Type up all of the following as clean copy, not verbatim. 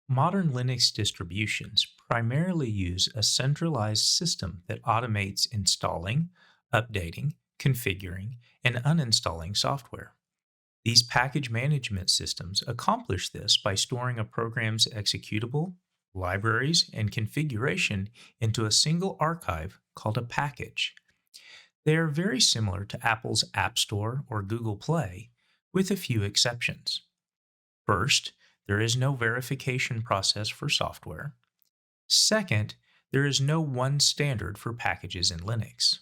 Modern Linux distributions primarily use a centralized system that automates installing, updating, configuring, and uninstalling software. These package management systems accomplish this by storing a program's executable, libraries, and configuration into a single archive called a package. They are very similar to Apple's App Store or Google Play, with a few exceptions. First, there is no verification process for software. Second, there is no one standard for packages in Linux.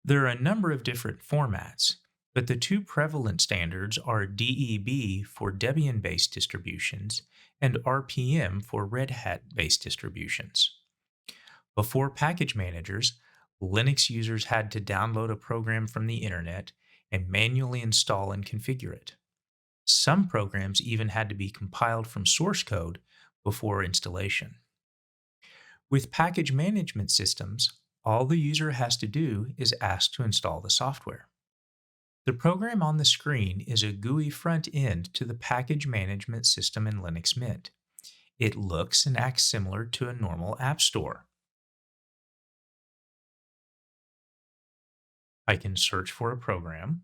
There are a number of different formats, but the two prevalent standards are DEB for Debian based distributions and RPM for Red Hat based distributions. Before package managers, Linux users had to download a program from the internet and manually install and configure it. Some programs even had to be compiled from source code before installation. With package management systems, all the user has to do is ask to install the software. The program on the screen is a GUI front end to the package management system in Linux Mint. It looks and acts similar to a normal app store. I can search for a program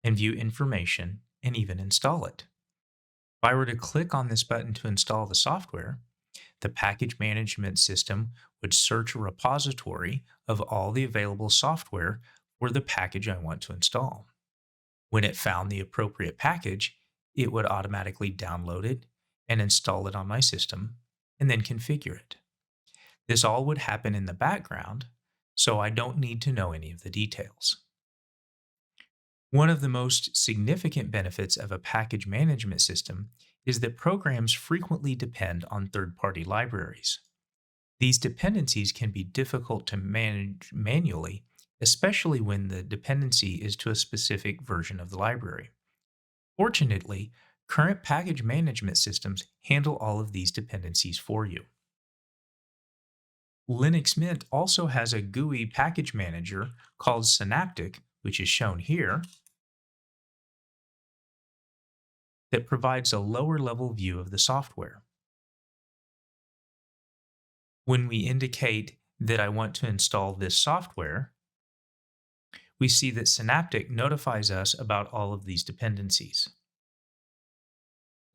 and view information and even install it. If I were to click on this button to install the software, the package management system would search a repository of all the available software for the package I want to install. When it found the appropriate package, it would automatically download it and install it on my system and then configure it. This all would happen in the background, so I don't need to know any of the details. One of the most significant benefits of a package management system is that programs frequently depend on third party libraries. These dependencies can be difficult to manage manually, especially when the dependency is to a specific version of the library. Fortunately, current package management systems handle all of these dependencies for you. Linux Mint also has a GUI package manager called Synaptic, which is shown here, that provides a lower level view of the software. When we indicate that I want to install this software, we see that Synaptic notifies us about all of these dependencies.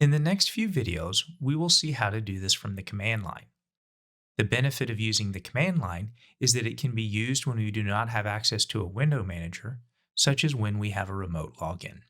In the next few videos, we will see how to do this from the command line. The benefit of using the command line is that it can be used when we do not have access to a window manager, such as when we have a remote login.